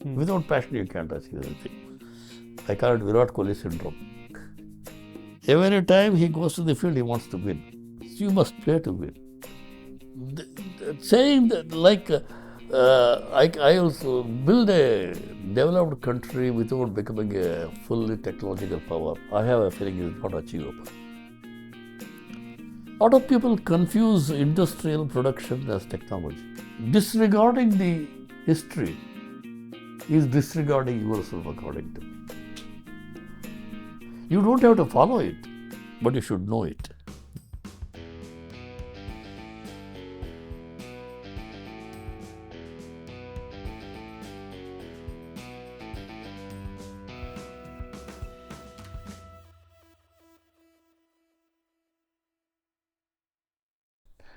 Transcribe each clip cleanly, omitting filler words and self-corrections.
Without passion, you can't achieve anything. I call it Virat Kohli syndrome. Every time he goes to the field, he wants to win. So you must play to win. Saying that, I also build a developed country without becoming a fully technological power. I have a feeling it's not achievable. A lot of people confuse industrial production as technology. Disregarding the history is disregarding yourself, according to me. You don't have to follow it, but you should know it.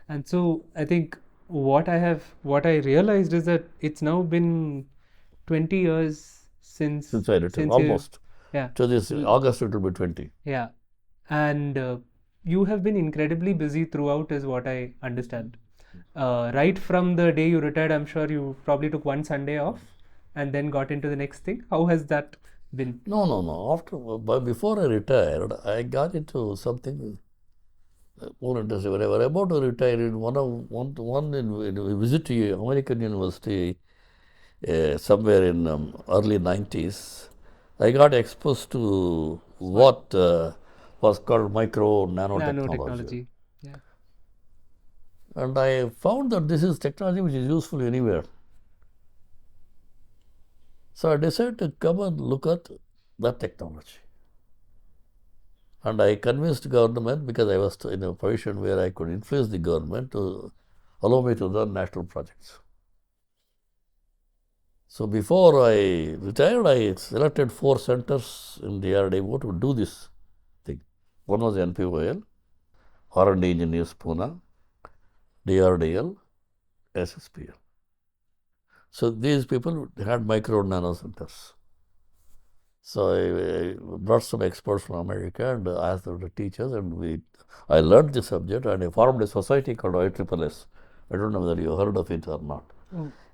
And so I think what I realized is that it's now been 20 years since Since I retired, you, almost. yeah, So this August it will be 20. yeah, and you have been incredibly busy throughout, is what I understand. Right from the day you retired, I'm sure you probably took one Sunday off and then got into the next thing. How has that been? No. Before I retired, I got into something more interesting. When I was about to retire, in a visit to American University somewhere in early 90s, I got exposed to what was called micro nanotechnology. Nanotechnology. Yeah. And I found that this is technology which is useful anywhere. So I decided to come and look at that technology. And I convinced government, because I was in a position where I could influence the government, to allow me to run national projects. So before I retired, I selected 4 centers in DRDO to do this thing. One was NPOL, R&D Engineers Pune, DRDL, SSPL. So these people had micro nano centers. So I brought some experts from America and asked them to teach us, and I learned the subject, and I formed a society called IEEES. I don't know whether you heard of it or not.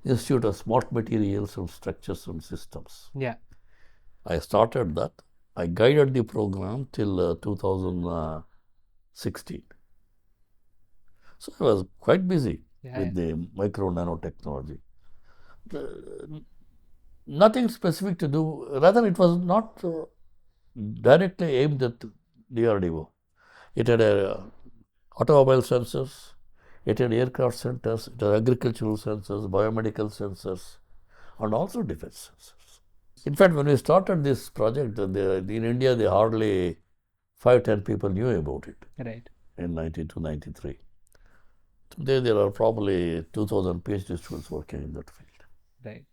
Institute of Smart Materials and Structures and Systems. Yeah. I started that. I guided the program till 2016. So I was quite busy with the micro nanotechnology. Nothing specific to do, rather it was not directly aimed at DRDO. It had automobile sensors, it had aircraft sensors, it had agricultural sensors, biomedical sensors, and also defense sensors. In fact, when we started this project, in India, they hardly 5-10 people knew about it. Right. In 1992-93. Today, there are probably 2,000 PhD students working in that field. Right.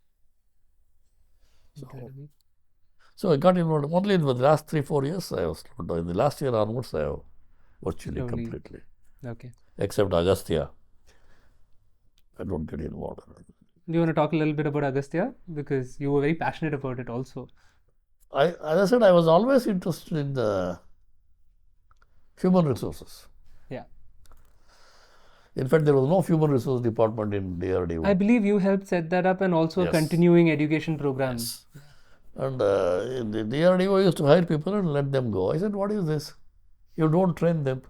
So I got involved only in the last 3-4 years. I was in the last year onwards, I have virtually completely. Okay. Except Agastya, I don't get involved. Do you want to talk a little bit about Agastya? Because you were very passionate about it also. As I said, I was always interested in the human resources. Yeah. In fact, there was no human resource department in DRDO. I believe you helped set that up, and also a continuing education program. Yes. And in the DRDO used to hire people and let them go. I said, what is this? You don't train them.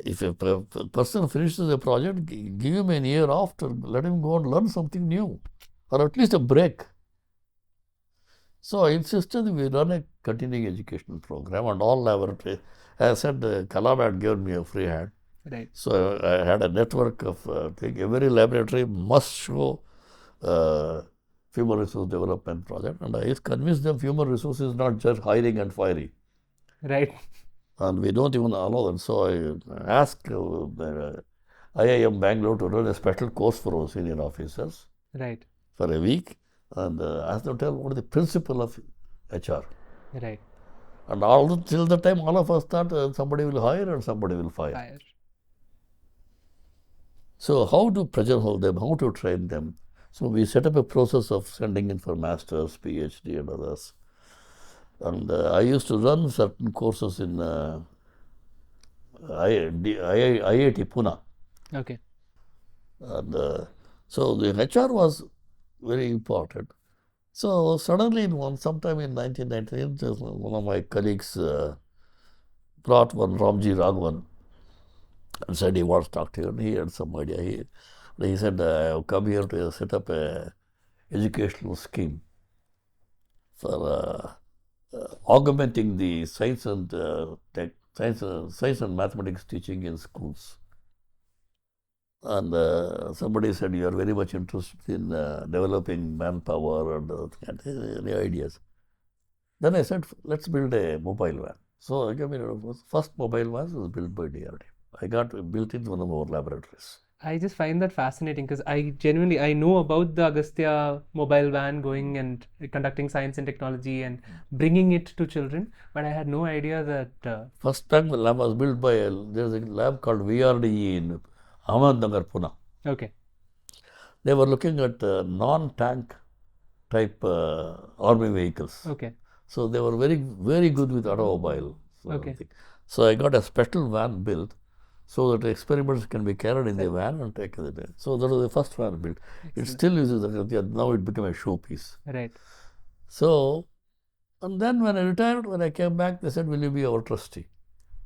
If a person finishes a project, give him a year after, let him go and learn something new, or at least a break. So I insisted we run a continuing education program, and all laboratories. As I said, Kalam had given me a free hand. Right. So I had a network of things. Every laboratory must show human resource development project, and I convinced them human resource is not just hiring and firing. Right. And we don't even allow them. So I asked IIM Bangalore to run a special course for our senior officers. Right. For a week, and asked them to tell what is the principle of HR. Right. And till the time, all of us thought somebody will hire and somebody will fire. So how to pigeonhole them, how to train them. So we set up a process of sending in for masters, PhD and others. And I used to run certain courses in IIT Pune. Okay. And so the HR was very important. So suddenly, sometime in 1998, one of my colleagues brought one Ramji Raghavan and said he wants to talk to you. And he had some idea. He said, I have come here to set up a educational scheme for augmenting the science and science and mathematics teaching in schools. And somebody said, you are very much interested in developing manpower and any ideas. Then I said, let's build a mobile van. So first mobile van was built by DRDO. I got built in one of our laboratories. I just find that fascinating because I know about the Agastya mobile van going and conducting science and technology and bringing it to children, but I had no idea that. First time the lab was built by, there's a lab called VRDE in Ahmednagar, Pune. Okay. They were looking at non-tank type army vehicles. Okay. So they were very, very good with automobile. Okay. So I got a special van built so that experiments can be carried in the van and taken there. So that was the first van built. It still uses now it became a showpiece. Right. So, and then when I retired, when I came back, they said, will you be our trustee?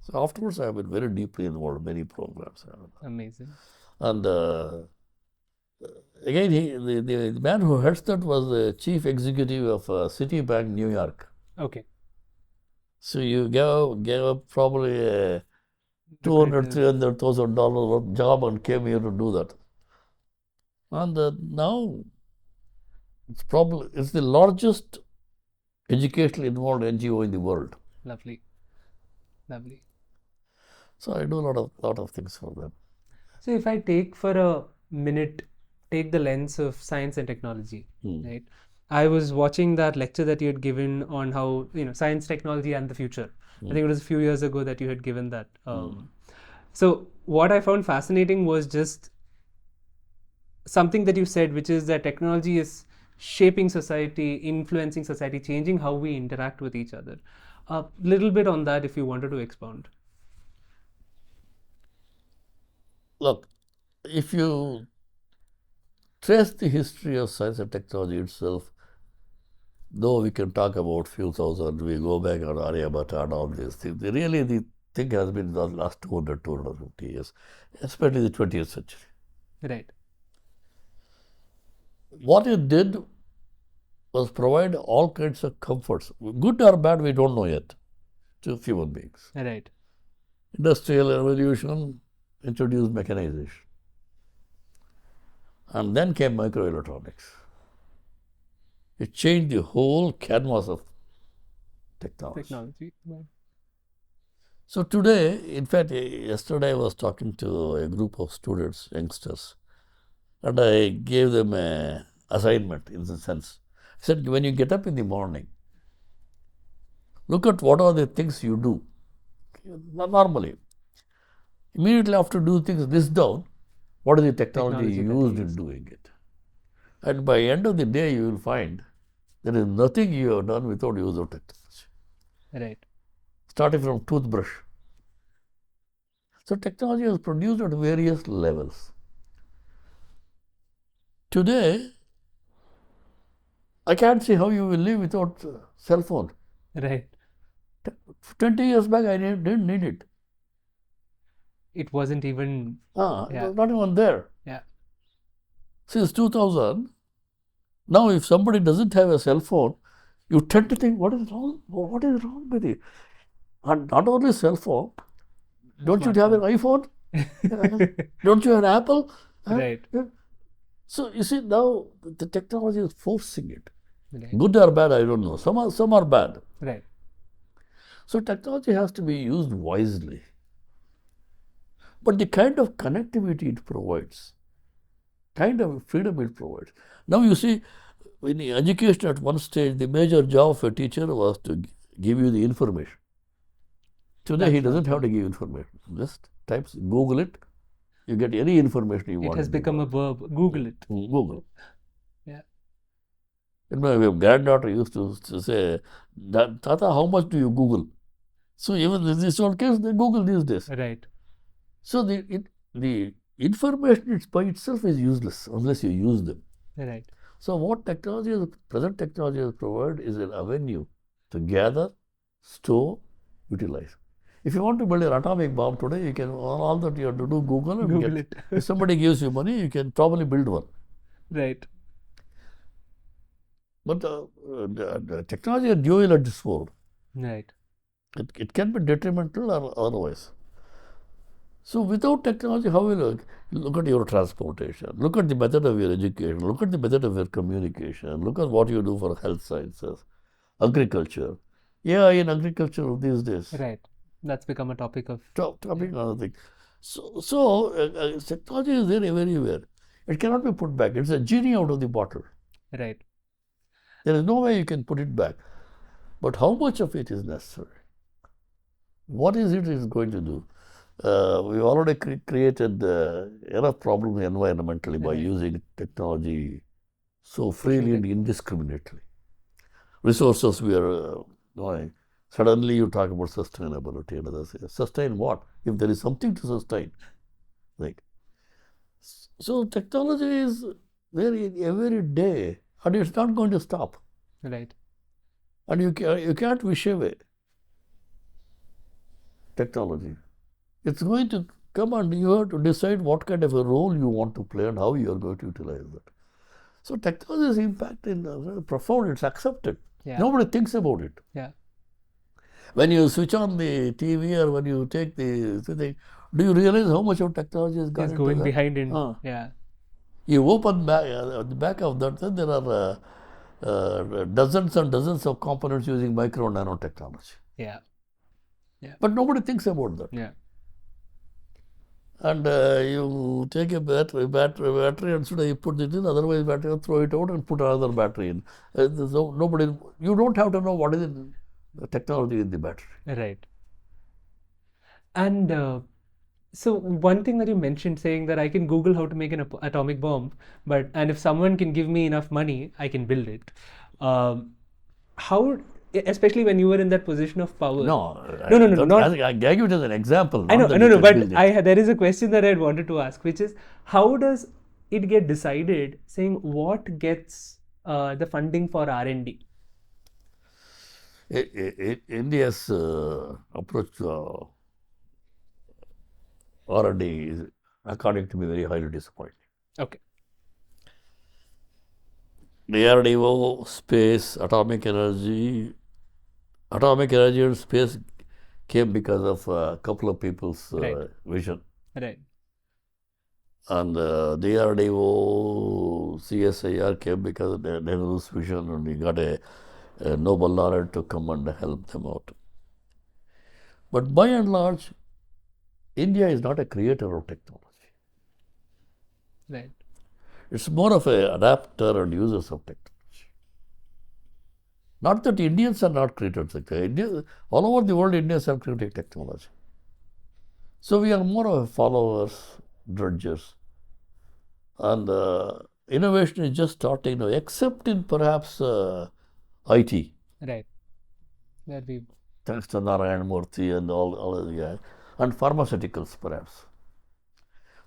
So afterwards, I have been very deeply involved in many programs. Amazing. And again, the man who heads that was the chief executive of Citibank, New York. Okay. So you gave up probably a $200,000, $300,000 job and came here to do that. And now it's the largest educationally involved NGO in the world. Lovely. Lovely. So I do a lot of things for them. So if I take for a minute, take the lens of science and technology, right? I was watching that lecture that you had given on how, science, technology and the future. I think it was a few years ago that you had given that. So what I found fascinating was just something that you said, which is that technology is shaping society, influencing society, changing how we interact with each other. A little bit on that if you wanted to expound. Look, if you trace the history of science and technology itself, though we can talk about few thousand, we go back on Aryabhatta and all these things, really the thing has been the last 200, 250 years, especially the 20th century. Right. What it did was provide all kinds of comforts, good or bad, we don't know yet, to human beings. Right. Industrial revolution introduced mechanization. And then came microelectronics. It changed the whole canvas of technology. Right. So today, in fact, yesterday I was talking to a group of students, youngsters, and I gave them an assignment in the sense. I said, when you get up in the morning, look at what are the things you do. Normally, immediately after do things, list down what is the technology used in doing it. And by end of the day, you will find there is nothing you have done without use of technology. Right. Starting from toothbrush. So technology is produced at various levels. Today, I can't see how you will live without cell phone. Right. 20 years back, I didn't need it. It wasn't even. It was not even there. Yeah. Since 2000, now if somebody doesn't have a cell phone, you tend to think, what is wrong? What is wrong with it? And not only cell phone, don't you have an iPhone? Don't you have an Apple? Right. So you see, now the technology is forcing it. Right. Good or bad, I don't know. Some are bad. Right. So technology has to be used wisely. But the kind of connectivity it provides, kind of freedom it provides. Now you see, in education at one stage, the major job of a teacher was to give you the information. Today, he doesn't have to give information. Just types, Google it, you get any information you want. It has become a verb. Google it. Google. Yeah. And my granddaughter used to say, Tata, how much do you Google? So even in this old case, they Google these days. Right. So the information by itself is useless unless you use them. Right. So what present technology has provided is an avenue to gather, store, utilize. If you want to build an atomic bomb today, you can, all that you have to do, Google and Google get. it. If somebody gives you money, you can probably build one. Right. But the technology is dual-edged sword. Right. It can be detrimental or otherwise. So without technology, how will you look at your transportation? Look at the method of your education. Look at the method of your communication. Look at what you do for health sciences, agriculture. AI in agriculture these days. Right. That's become a topic of. Topic another thing. So technology is there everywhere. It cannot be put back. It's a genie out of the bottle. Right. There is no way you can put it back. But how much of it is necessary? What is it is going to do? We've already created enough problems environmentally by using technology so freely and indiscriminately. Resources we are knowing. Suddenly you talk about sustainability and others. Sustain what? If there is something to sustain. Like, so technology is there every day and it's not going to stop. Right. And you can't wish away technology. It's going to come and you have to decide what kind of a role you want to play and how you are going to utilize it. So technology's impact is profound, it's accepted. Yeah. Nobody thinks about it. Yeah. When you switch on the TV or when you take the thing, do you realize how much of technology is Is going behind in. Yeah. You open the back of that, then there are dozens and dozens of components using micro and nano technology. Yeah. Yeah. But nobody thinks about that. Yeah. And you take a battery and so you put it in, otherwise battery, throw it out and put another battery in. Nobody, you don't have to know what is the technology in the battery. Right. And so one thing that you mentioned, saying that I can Google how to make an atomic bomb, and if someone can give me enough money, I can build it. How, especially when you were in that position of power. No. Not. I gave you it as an example. I know, but there is a question that I had wanted to ask, which is how does it get decided, saying what gets the funding for R&D? India's approach to R&D is, according to me, very highly disappointing. Okay. DRDO, space, atomic energy and space came because of a couple of people's vision. Right. And DRDO, CSIR came because of Nehru's vision, and we got a Nobel laureate to come and help them out. But by and large, India is not a creator of technology. Right. It's more of an adapter and users of technology. Not that Indians are not creators of technology. All over the world, Indians have created technology. So we are more of followers, drudgers. And innovation is just starting now, except in perhaps IT. Right. That we. Thanks to Narayan Murthy and all of the guys. And pharmaceuticals, perhaps.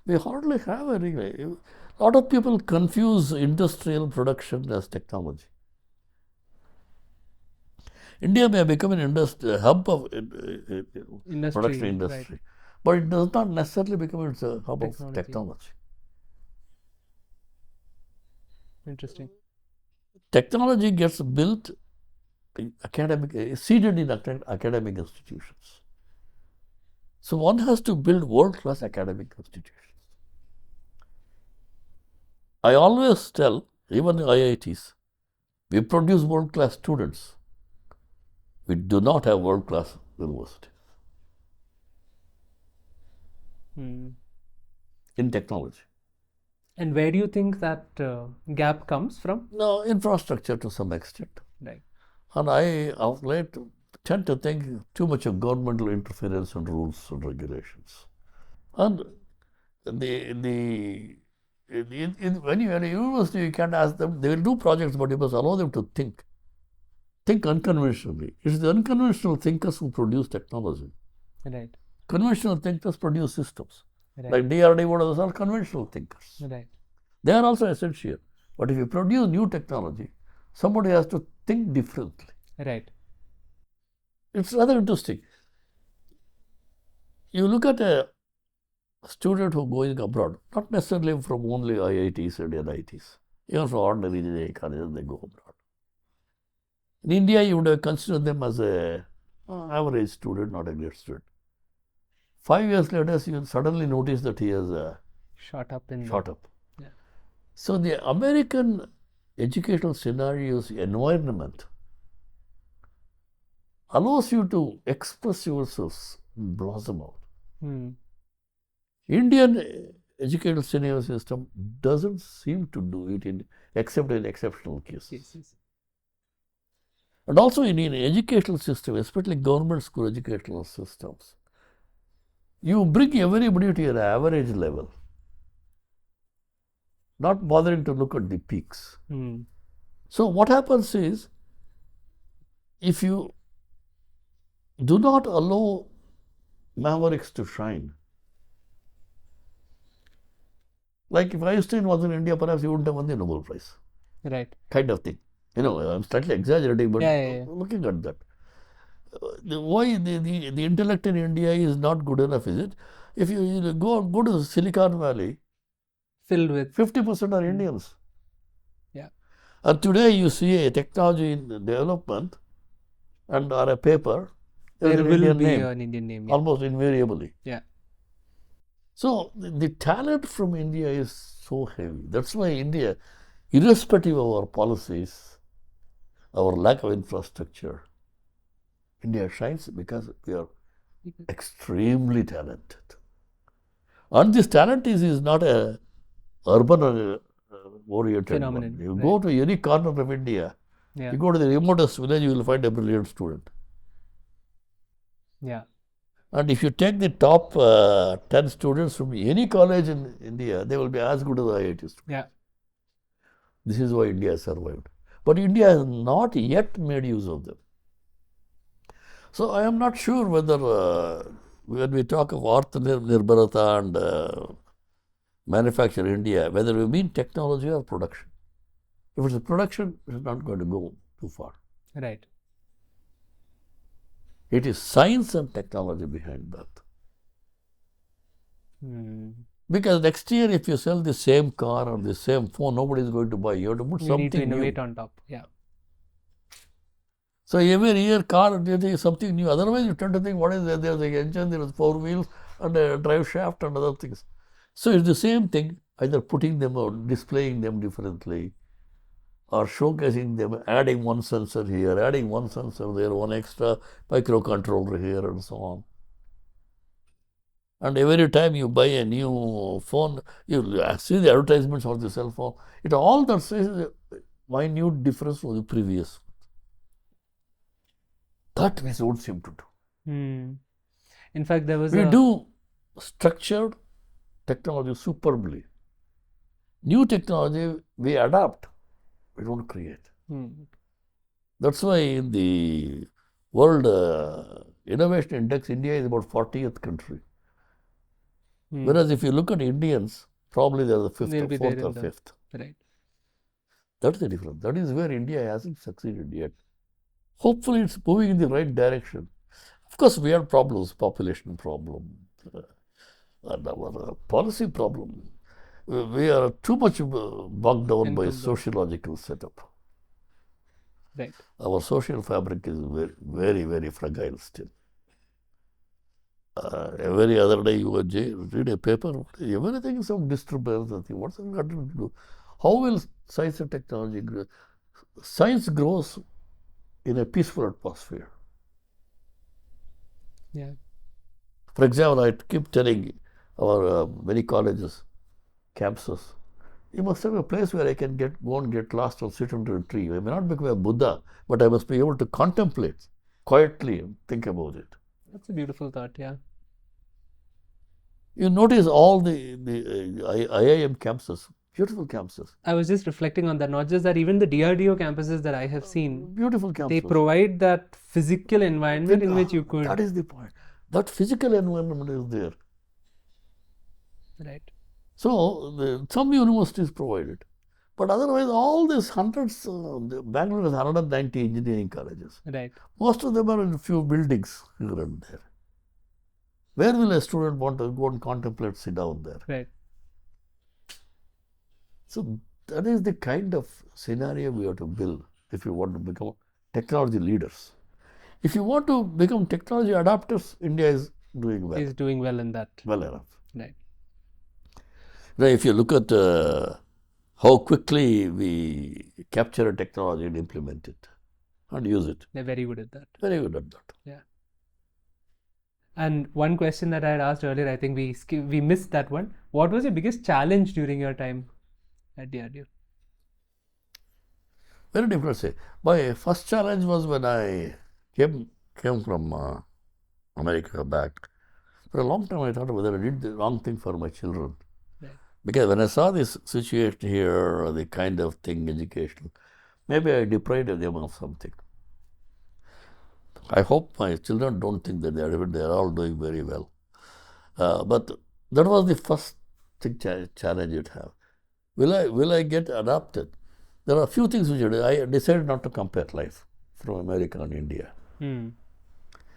We hardly have any. A lot of people confuse industrial production as technology. India may become an hub of production industry, right. but it does not necessarily become its a hub of technology. Interesting. Technology gets built, seeded in academic institutions. So one has to build world-class academic institutions. I always tell, even the IITs, we produce world-class students. We do not have world-class universities in technology. And where do you think that gap comes from? No, infrastructure to some extent. Right. And I, of late, tend to think too much of governmental interference and rules and regulations. And when you are in a university, you can't ask them, they will do projects, but you must allow them to think. Think unconventionally. It's the unconventional thinkers who produce technology. Right. Conventional thinkers produce systems. Right. Like DRDO, those are conventional thinkers. Right. They are also essential. But if you produce new technology, somebody has to think differently. Right. It's rather interesting. You look at a student who going abroad, not necessarily from only IITs and NITs, even from ordinary engineering colleges, they go abroad. In India, you would have considered them as a average student, not a great student. 5 years later, you suddenly notice that he has Shot up in shot up. Yeah. So the American educational scenarios environment allows you to express yourselves, blossom out. Indian educational scenario system doesn't seem to do it except in exceptional cases. Yes. And also in educational system, especially government school educational systems, you bring everybody to an average level, not bothering to look at the peaks. So what happens is, if you do not allow mavericks to shine, like if Einstein was in India, perhaps he wouldn't have won the Nobel Prize. Right. Kind of thing. I'm slightly exaggerating, but Yeah. looking at that. Why the intellect in India is not good enough, is it? If you go to Silicon Valley, Filled with 50% are Indians. Yeah. And today you see a technology in development and or a paper, there an will Indian be name, an Indian name. Yeah. almost invariably. Yeah. So the talent from India is so heavy. That's why India, irrespective of our policies, our lack of infrastructure, India shines because we are extremely talented. And this talent is not a urban oriented Phenomenon, one. You right. go to any corner of India, Yeah. you go to the remotest village, you will find a brilliant student. Yeah. And if you take the top 10 students from any college in India, they will be as good as IIT students. Yeah. This is why India survived. But India has not yet made use of them. So I am not sure whether when we talk of Atmanirbharata and manufacture India, whether we mean technology or production. If it's a production, it's not going to go too far. Right. It is science and technology behind that. Because next year, if you sell the same car or the same phone, nobody is going to buy. You have to put You something need to innovate new. on top. Yeah. So every year, car is something new. Otherwise, you tend to think, what is there? There's an engine, there is 4 wheels, and a drive shaft, and other things. So it's the same thing, either putting them out, displaying them differently, or showcasing them, adding one sensor here, adding one sensor there, one extra microcontroller here, and so on. And every time you buy a new phone, you see the advertisements of the cell phone. It all that says a minute difference from the previous. That we don't seem to do. In fact, there was We do structured technology superbly. New technology we adapt, we don't create. That's why in the World Innovation Index, India is about 40th country. Whereas if you look at Indians, probably they're the fifth or fourth or fifth. Right. That's the difference. That is where India hasn't succeeded yet. Hopefully, it's moving in the right direction. Of course, we have problems, population problem, and our policy problem. We are too much bogged down by sociological setup. Right. Our social fabric is very, very, very fragile still. Every other day you read a paper, everything is some disturbance. What's it got to do? How will science and technology grow? Science grows in a peaceful atmosphere. Yeah. For example, I keep telling our many colleges, campuses, you must have a place where I can go and get lost or sit under a tree. I may not become a Buddha, but I must be able to contemplate quietly and think about it. That's a beautiful thought, yeah. You notice all the IIM campuses, beautiful campuses. I was just reflecting on that. Not just that, even the DRDO campuses that I have seen, beautiful campuses. They provide that physical environment in which you could. That is the point. That physical environment is there. Right. So some universities provide it. But otherwise, all these hundreds, Bangalore has 190 engineering colleges. Right. Most of them are in a few buildings here and there. Where will a student want to go and contemplate, sit down there? Right. So that is the kind of scenario we have to build if you want to become technology leaders. If you want to become technology adapters, India is doing well. He's doing well in that. Well enough. Right. Now, if you look at how quickly we capture a technology and implement it and use it, They're very good at that. very good at that. Yeah. And one question that I had asked earlier, I think we missed that one. What was your biggest challenge during your time at DRDO? Very difficult to say. My first challenge was when I came from America back. For a long time, I thought whether I did the wrong thing for my children. Right. Because when I saw this situation here, the kind of thing educational, maybe I deprived them of something. I hope my children don't think that they are all doing very well. But that was the first thing challenge you'd have. Will I get adapted? There are a few things which I decided not to compare life from America and India.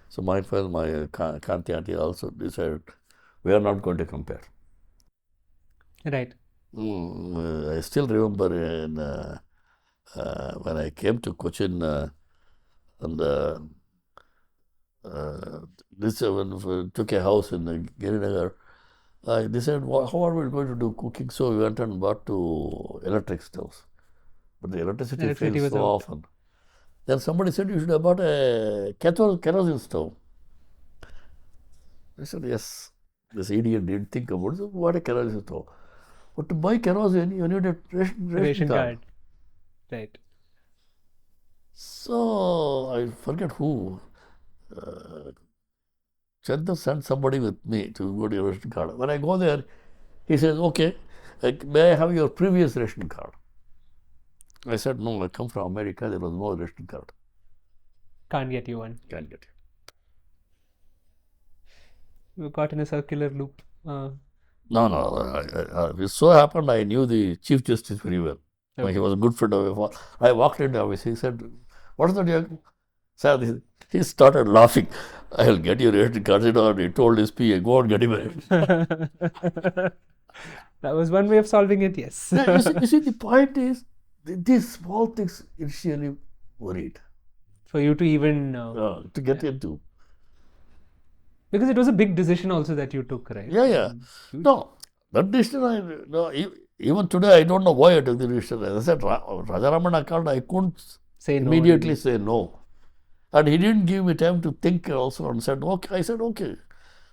So my Kanti auntie also decided we are not going to compare. Right. I still remember when I came to Cochin and took a house in Girinagar, I decided how are we going to do cooking? So we went and bought two electric stoves. But the electricity fails so often. Then somebody said you should have bought a kerosene stove. I said, yes. This idiot didn't think about it. So what a kerosene stove. But to buy kerosene, you need a ration card. Right. So I forget who. Chandra sent somebody with me to go to your ration card. When I go there, he says, okay, may I have your previous ration card? I said, no, I come from America, there was no ration card. Can't get you one. Can't get it. You got in a circular loop. No. It so happened I knew the Chief Justice very well. Okay. He was a good friend of mine. I walked into the office. He said, what is that? Sir, he started laughing. I'll get your ration card. He told his PA, go and get him a That was one way of solving it, yes. You see, the point is, these small things initially worried. For you to even... to get into. Because it was a big decision also that you took, right? Yeah. No, that decision, even today, I don't know why I took the decision. As I said, Rajaramana called, I couldn't immediately say no. And he didn't give me time to think also and said, okay. I said, okay.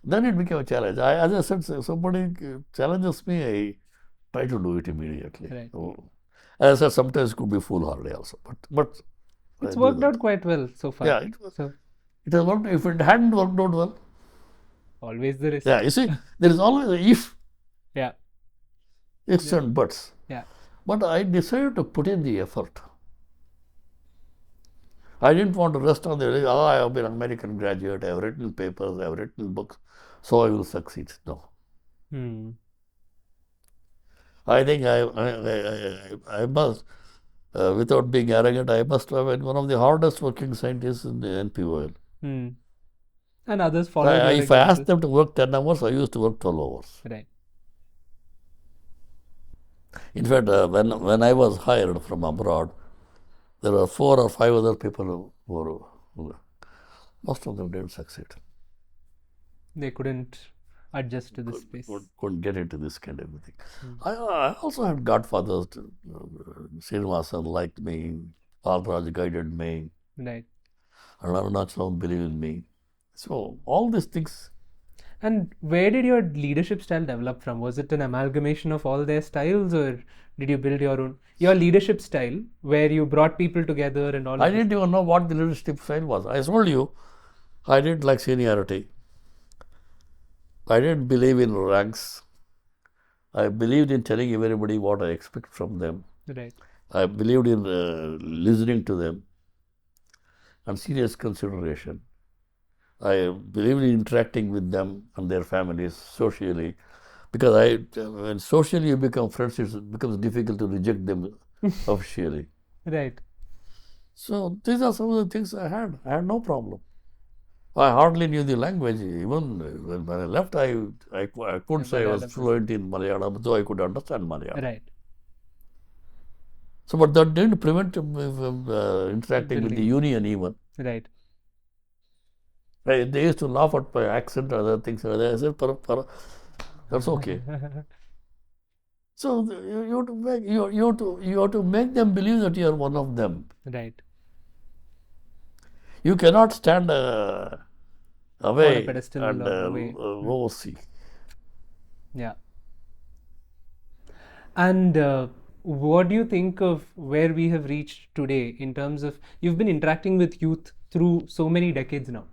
Then it became a challenge. As I said, somebody challenges me, I try to do it immediately. Right. So, as I said, sometimes it could be foolhardy also. But it's worked out quite well so far. Yeah, it has worked. If it hadn't worked out well, always the risk. Yeah, you see, there is always a if. Yeah. Ifs and buts. Yeah. But I decided to put in the effort. I didn't want to rest on the, I have been an American graduate, I have written papers, I have written books, so I will succeed. No. I think I must, without being arrogant, I must have been one of the hardest working scientists in the NPOL. And others follow. If I asked them to work 10 hours, I used to work 12 hours. Right. In fact, when I was hired from abroad, there were 4 or 5 other people who most of them didn't succeed. They couldn't adjust to this space. Couldn't get into this kind of thing. I also had godfathers. Srinivasan liked me. Balraj guided me. Right. And Arunachalam believed in me. So all these things. And where did your leadership style develop from? Was it an amalgamation of all their styles, or did you build your own? Your leadership style, where you brought people together and all. I didn't even know what the leadership style was. I told you, I didn't like seniority. I didn't believe in ranks. I believed in telling everybody what I expect from them. Right. I believed in listening to them and serious consideration. I believed in interacting with them and their families socially. Because when socially you become friends, it becomes difficult to reject them officially. Right. So these are some of the things I had. I had no problem. I hardly knew the language. Even when I left, I couldn't say I was Malayalam is- fluent in Malayalam, though I could understand Malayalam. Right. So, but that didn't prevent me from interacting with the Building. union even. Right. They used to laugh at my accent and other things. I said, that's okay. So you have to make you have to make them believe that you are one of them. Right. You cannot stand On a away pedestal and or away. oversee. Yeah. And what do you think of where we have reached today in terms of you've been interacting with youth through so many decades now?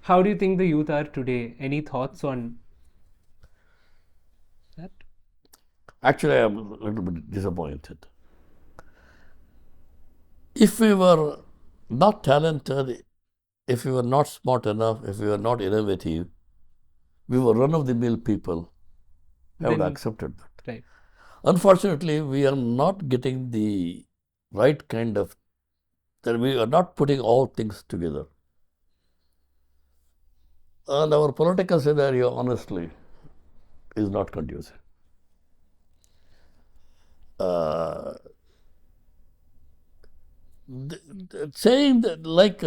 How do you think the youth are today? Any thoughts on that? Actually, I am a little bit disappointed. If we were not talented, if we were not smart enough, if we were not innovative, we were run-of-the-mill people, I would have Then, accepted that. right. Unfortunately, we are not getting the right kind of, that we are not putting all things together. And our political scenario, honestly, is not conducive. Saying that, like,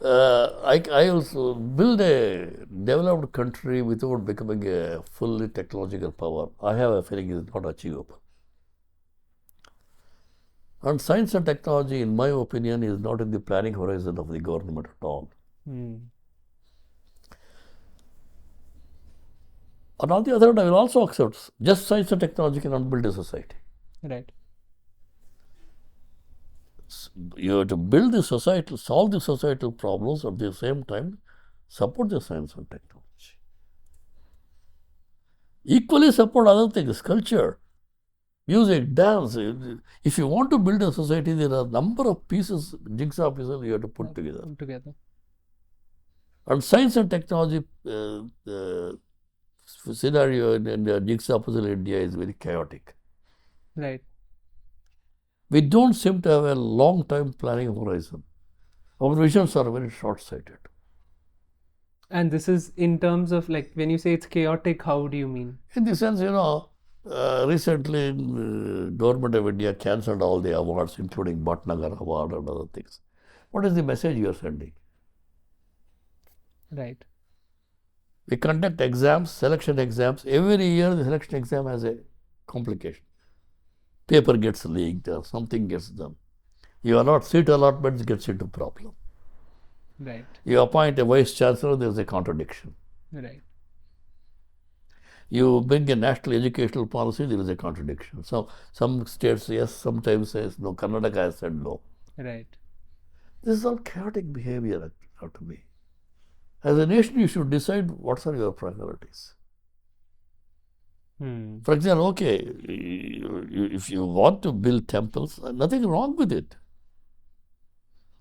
I also build a developed country without becoming a fully technological power, I have a feeling is not achievable. And science and technology, in my opinion, is not in the planning horizon of the government at all. Hmm. And on the other hand, I will also accept just science and technology cannot build a society. Right. You have to build the society, solve the societal problems, at the same time support the science and technology. Equally support other things, culture, music, dance. If you want to build a society, there are a number of pieces, jigsaw pieces you have to put together. Together. And science and technology scenario in the jigsaw puzzle in India is very chaotic. Right. We don't seem to have a long-term planning horizon. Our visions are very short-sighted. And this is in terms of like when you say it's chaotic, how do you mean? In the sense, recently Government of India cancelled all the awards, including Bhatnagar Award and other things. What is the message you are sending? Right. We conduct exams, selection exams. Every year the selection exam has a complication. Paper gets leaked or something gets done. You allot seat allotments, gets into problem. Right. You appoint a vice chancellor, there is a contradiction. Right. You bring a national educational policy, there is a contradiction. So some states yes, sometimes says no. Karnataka has said no. Right. This is all chaotic behavior to me. As a nation, you should decide what are your priorities. For example, okay, if you want to build temples, nothing wrong with it.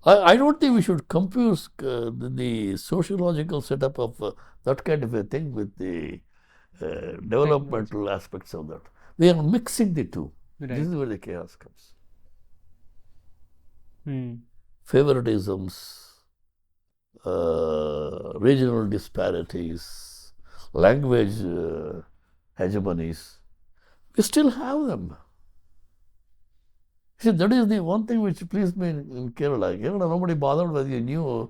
I don't think we should confuse the sociological setup of that kind of a thing with the developmental aspects of that. We are mixing the two. Right. This is where the chaos comes. Favoritisms, regional disparities, language hegemonies, we still have them. See, that is the one thing which pleased me in Kerala. Kerala, nobody bothered whether you knew.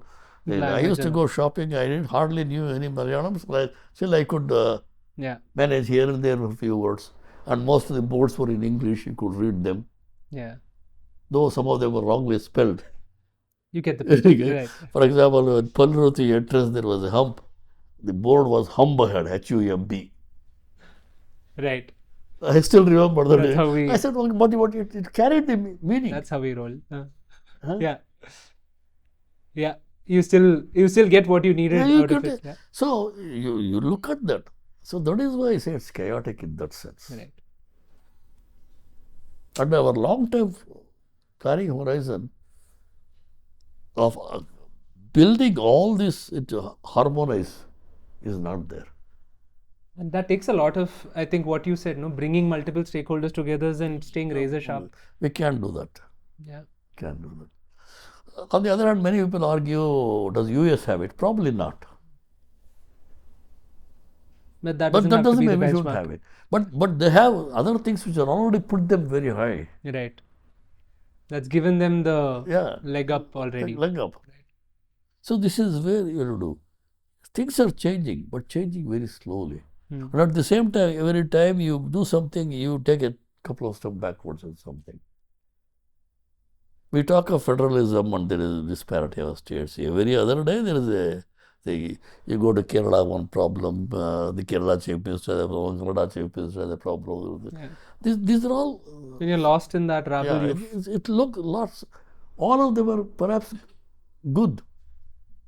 I used to go shopping, I didn't hardly knew any Malayalam, but still I could manage here and there a few words. And most of the boards were in English, you could read them. Yeah. Though some of them were wrongly spelled. You get the picture. Right. For example, in Palruthi entrance, there was a hump. The board was Humberhead, H-U-M-B. Right. I still remember that. That's how we. I said, well, but it carried the meaning. That's how we roll. Huh? Yeah. Yeah. You still get what you needed out of it. Yeah. So you look at that. So that is why I say it's chaotic in that sense. Right. And our long-term planning horizon of building all this into harmonize is not there. And that takes a lot of, I think, what you said, no, bringing multiple stakeholders together and staying razor sharp. We can't do that. Yeah. Can't do that. On the other hand, many people argue, does US have it? Probably not. But that But doesn't that have to doesn't be the mean we shouldn't benchmark. have it. But they have other things which are already put them very high. Right. That's given them the Yeah. leg up already. Leg up. So this is where you have to do. Things are changing, but changing very slowly. And at the same time, every time you do something, you take a couple of steps backwards in something. We talk of federalism and there is disparity of states. Every other day there is a thing. You go to Kerala, one problem, the Kerala chief minister has a problem, Kannada chief minister has a problem. Yeah. These are all. When you're lost in that rabble, it look lots. All of them are perhaps good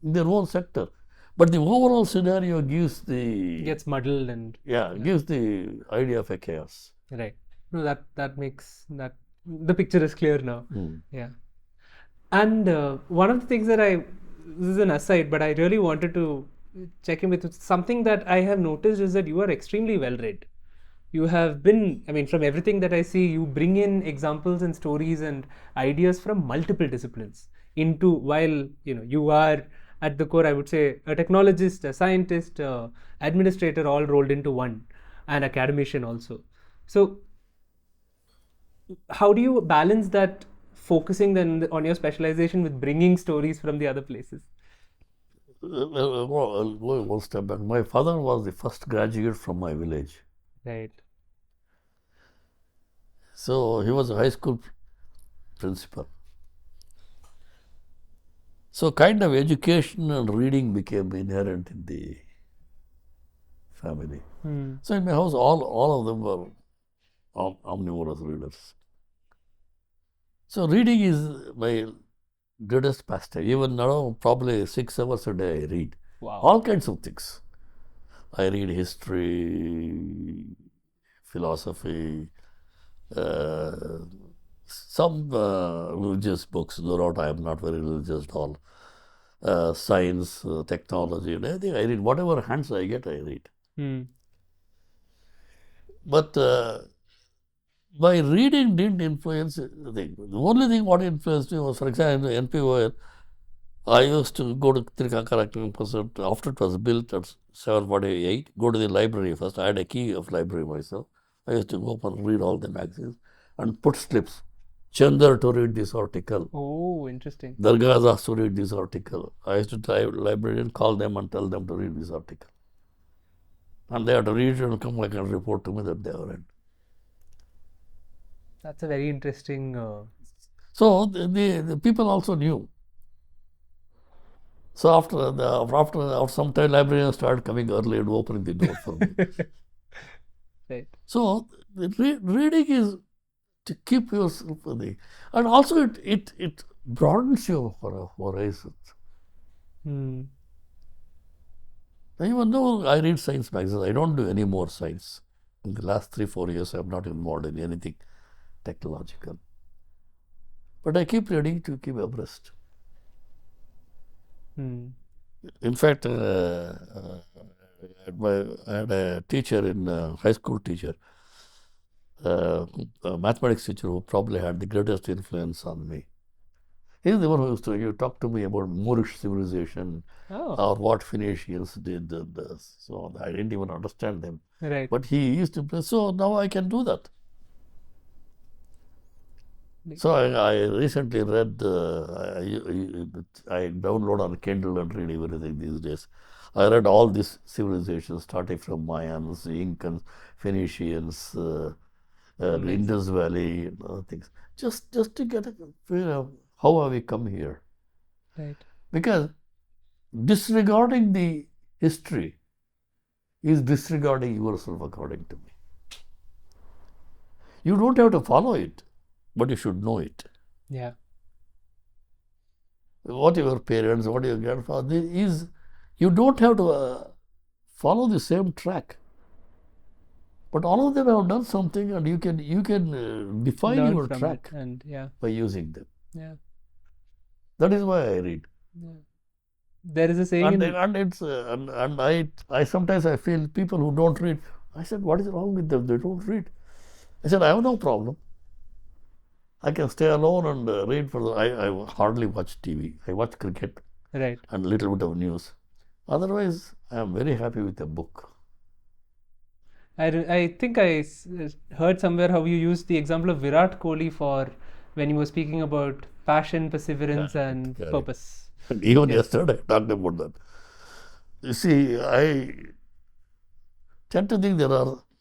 in their own sector, but the overall scenario gives the gets muddled and gives the idea of a chaos. right. No, that makes that the picture is clear now. Yeah. And one of the things that this is an aside, but I really wanted to check in with something that I have noticed is that you are extremely well read. You have been, I mean, from everything that I see, you bring in examples and stories and ideas from multiple disciplines into, while you are at the core, I would say, a technologist, a scientist, administrator, all rolled into one, an academician also. So how do you balance that focusing then on your specialization with bringing stories from the other places? Well, I'll go one step back. My father was the first graduate from my village. Right. So he was a high school principal. So kind of education and reading became inherent in the family. So in my house, all of them were omnivorous readers. So reading is my greatest pastime. Even now, probably 6 hours a day I read. Wow. All kinds of things. I read history, philosophy, some religious books, though not, I am not very religious at all. Science, technology, and everything. I read whatever hands I get, I read. But my reading didn't influence the thing. The only thing what influenced me was, for example, in NPOL, I used to go to Trikankar after it was built at 7:48, go to the library first. I had a key of library myself. I used to go up and read all the magazines and put slips. Chandar to read this article. Oh, interesting. Dargaz asked to read this article. I used to try librarian, call them and tell them to read this article. And they had to read it and come back and report to me that they have read. That's a very interesting. So the people also knew. So after some time, librarians started coming early and opening the door for me. Right. So reading is to keep yourself the, and also it broadens your horizons. Even though I read science magazines, I don't do any more science. In the last 3-4 years, I'm not involved in anything technological. But I keep reading to keep abreast. In fact, I had a teacher high school teacher, a mathematics teacher who probably had the greatest influence on me. He's the one who used to talk to me about Moorish civilization or what Phoenicians did. So I didn't even understand them. Right. But he used to play. So now I can do that. So I recently read, I download on Kindle and read everything these days. I read all these civilizations starting from Mayans, Incans, Phoenicians, Indus Valley, and other things. Just to get a feel of how have we come here. Right. Because disregarding the history is disregarding yourself, according to me. You don't have to follow it, but you should know it. Yeah. What your parents, what your grandfather is, you don't have to follow the same track. But all of them have done something, and you can define Learn your from track it and by using them. Yeah. That is why I read. Yeah. There is a saying And it's and I sometimes I feel people who don't read. I said, what is wrong with them? They don't read. I said, I have no problem. I can stay alone and read for the. I hardly watch TV. I watch cricket right. and a little bit of news. Otherwise, I am very happy with a book. I think heard somewhere how you used the example of Virat Kohli for when you were speaking about passion, perseverance, and Correct. purpose. And even Yes. yesterday, I talked about that. You see, I tend to think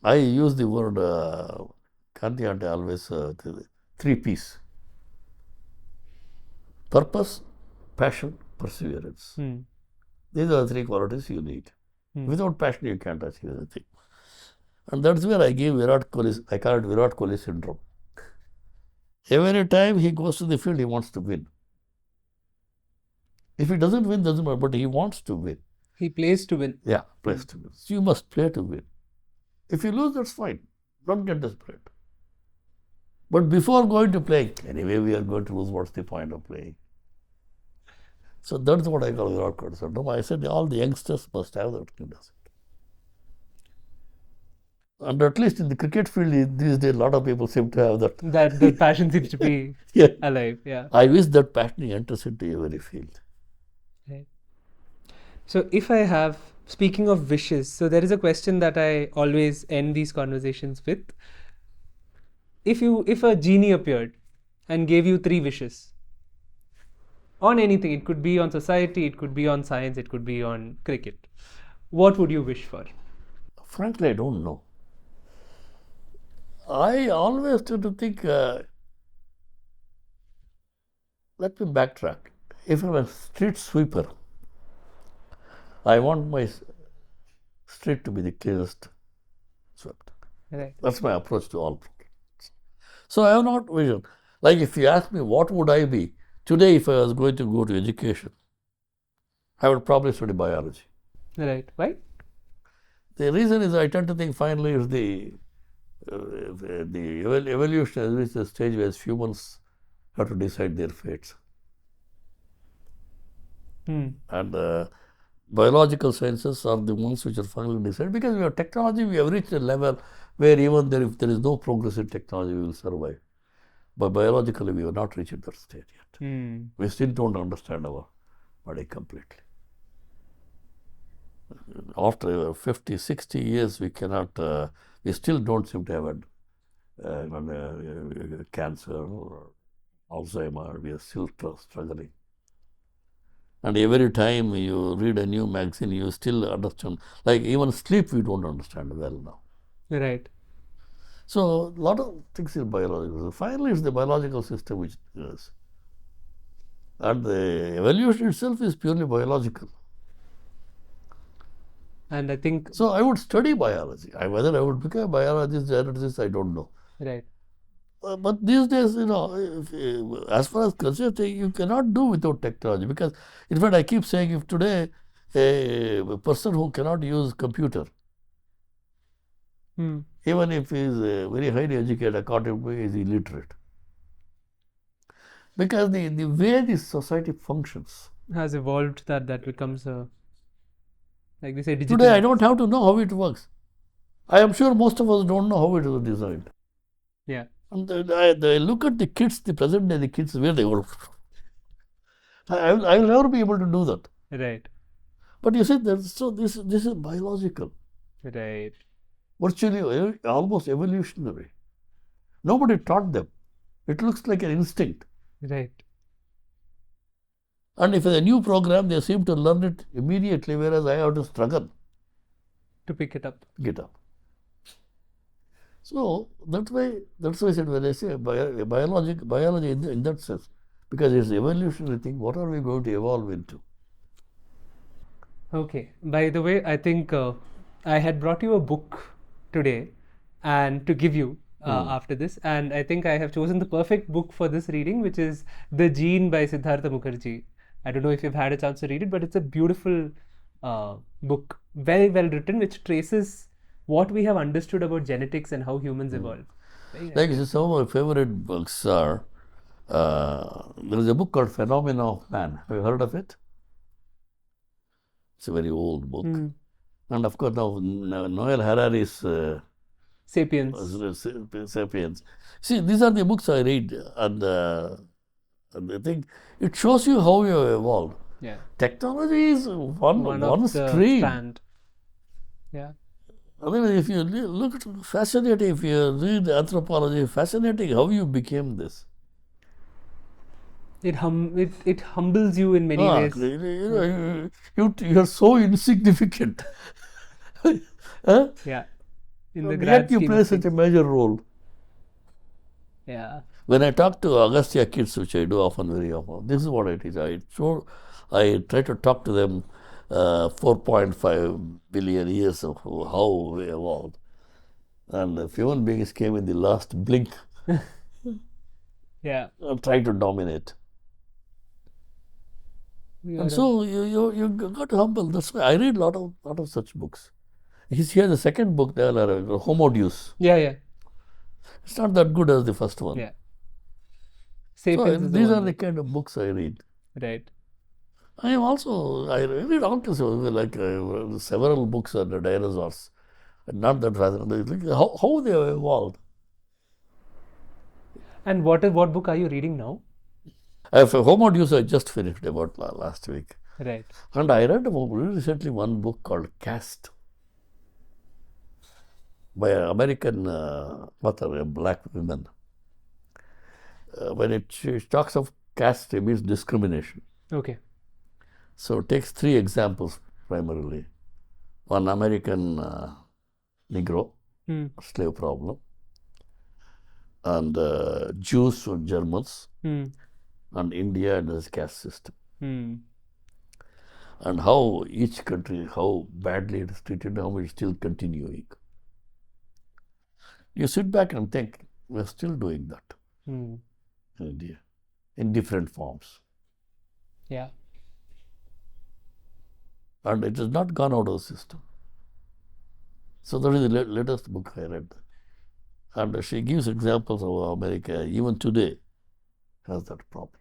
I use the word Gandhi and always three P's: purpose, passion, perseverance. Hmm. These are the three qualities you need. Hmm. Without passion, you can't achieve anything. And that's where I give Virat Kohli, I call it Virat Kohli syndrome. Every time he goes to the field, he wants to win. If he doesn't win, doesn't matter, but he wants to win. He plays to win. Yeah, plays to win. So you must play to win. If you lose, that's fine. Don't get desperate. But before going to play, anyway, we are going to lose. What's the point of playing? So that's what I call Virat Kohli syndrome. I said all the youngsters must have that kind of. And at least in the cricket field these days, a lot of people seem to have that. That the passion seems to be Yeah. alive. Yeah. I wish that passion enters into every field. Right. So if I have, speaking of wishes, so there is a question that I always end these conversations with. If a genie appeared and gave you 3 wishes on anything, it could be on society, it could be on science, it could be on cricket, what would you wish for? Frankly, I don't know. I always tend to think, let me backtrack. If I'm a street sweeper, I want my street to be the clearest swept. Right. That's my approach to all problems. So I have not vision. Like if you ask me what would I be today if I was going to go to education, I would probably study biology. Right. Why? The reason is I tend to think finally is evolution has reached a stage where humans have to decide their fates. And biological sciences are the ones which are finally decided because we have technology, we have reached a level where even if there is no progress in technology, we will survive. But biologically, we have not reached that stage yet. We still don't understand our body completely. After 50, 60 years, we still don't seem to have cancer or Alzheimer. We are still struggling. And every time you read a new magazine, you still understand. Like even sleep, we don't understand well now. Right. So a lot of things is biological. Finally, it's the biological system which is. And the evolution itself is purely biological. And I think. So I would study biology. Whether I would become a biologist, geneticist, I don't know. Right. But these days, as far as culture, you cannot do without technology. Because, in fact, I keep saying if today a person who cannot use computer, even if he is very highly educated, according to me, is illiterate. Because the way this society functions has evolved that becomes a, like they say, digital. Today I don't have to know how it works. I am sure most of us don't know how it was designed. Yeah. And I look at the kids, the present day, the kids, where they go. I will never be able to do that. Right. But you see, this is biological. Right. Virtually almost evolutionary. Nobody taught them. It looks like an instinct. Right. And if it's a new program, they seem to learn it immediately, whereas I have to struggle to pick it up. Get up. So that's why I said when I say biology in that sense, because it's evolutionary thing, what are we going to evolve into? Okay. By the way, I think I had brought you a book today and to give you after this, and I think I have chosen the perfect book for this reading, which is The Gene by Siddhartha Mukherjee. I don't know if you've had a chance to read it, but it's a beautiful book, very well written, which traces what we have understood about genetics and how humans evolve. Like some of my favorite books are, there is a book called Phenomena of Man. Have you heard of it? It's a very old book. Hmm. And of course, now Noel Harari's Sapiens. Sapiens. See, these are the books I read, and I think it shows you how you have evolved. Yeah. Technology is one of the stream. strand. Yeah. I mean, if you look at fascinating, if you read anthropology, fascinating how you became this. It humbles you in many ways. You're so insignificant. Huh? Yeah. In the Yet grand you scheme play of such a things. major role. Yeah. When I talk to Agastya kids, which I do often, very often, this is what I teach. I try to talk to them 4.5 billion years of how we evolved. And if human beings came in the last blink Yeah. and tried to dominate. And so you got to humble. That's why I read a lot of such books. Here's the second book, Homo Deus. Yeah, yeah. It's not that good as the first one. Yeah. So Sapiens is the these one are the that- kind of books I read. Right. I read all kinds of, like several books on the dinosaurs. Not that fascinating. How they have evolved. And what book are you reading now? Homo Deus I just finished about last week. Right. And I read recently one book called Caste by an American author, a black woman. When she talks of caste, it means discrimination. Okay. So it takes three examples primarily. One American Negro, Hmm. slave problem, and Jews or Germans, Hmm. and India and its caste system. Hmm. And how each country, how badly it is treated, how it's still continuing. You sit back and think, we're still doing that Hmm. in India, in different forms. Yeah. And it has not gone out of the system. So that is the latest book I read. And she gives examples of America, even today, has that problem.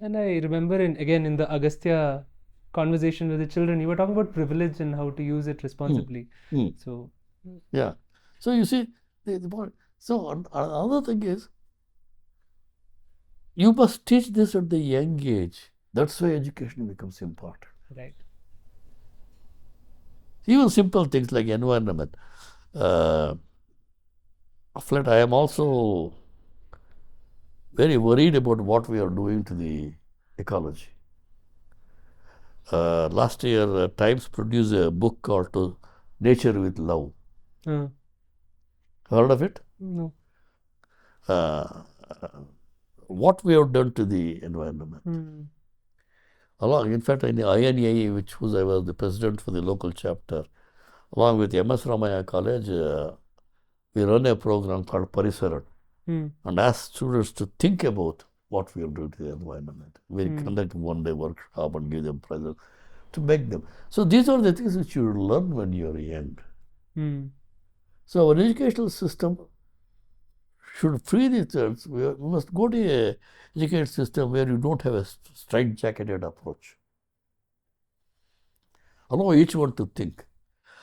And I remember in the Agastya conversation with the children, you were talking about privilege and how to use it responsibly. Hmm. So Yeah. So you see, the point. So another thing is, you must teach this at the young age. That's why education becomes important. right. Even simple things like environment. Flat, I am also very worried about what we are doing to the ecology. Last year, Times produced a book called "To Nature with Love." Heard of it? No. What we have done to the environment. Hmm. In fact, in the INEA, I was the president for the local chapter, along with MS Ramaya College, we run a program called Parisaran and ask students to think about what we are doing to the environment. We conduct one-day workshop and give them prizes to make them. So these are the things which you learn when you are young. So our educational system should free the children. We must go to a education system where you don't have a straight-jacketed approach. Allow each one to think.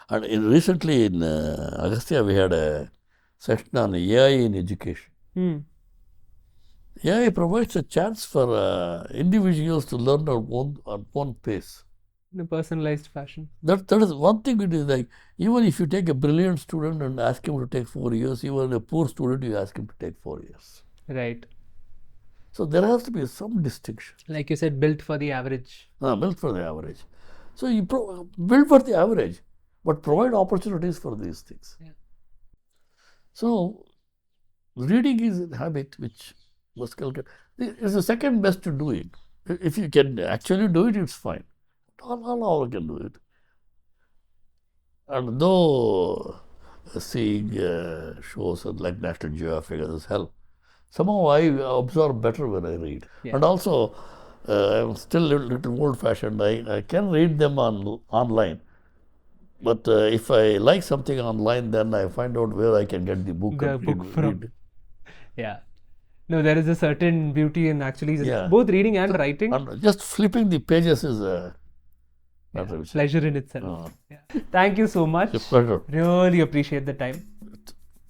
And recently in Agastya, we had a session on AI in education. AI provides a chance for individuals to learn on one pace. In a personalized fashion. That is one thing. It is like, even if you take a brilliant student and ask him to take 4 years, even a poor student, you ask him to take 4 years. Right. So there has to be some distinction. Like you said, built for the average. Built for the average. So you build for the average, but provide opportunities for these things. Yeah. So reading is a habit which must cultivate. It's the second best to do it. If you can actually do it, it's fine. All can do it. And though seeing shows like National Geographic as help, somehow I absorb better when I read. Yeah. And also, I'm still a little old-fashioned. I can read them online. But if I like something online, then I find out where I can get the book. The and book from. read. Yeah. No, there is a certain beauty in actually Yeah. both reading and writing. And just flipping the pages is That's a Pleasure in itself. Thank you so much. It's a pleasure. Really appreciate the time.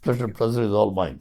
Pleasure is all mine.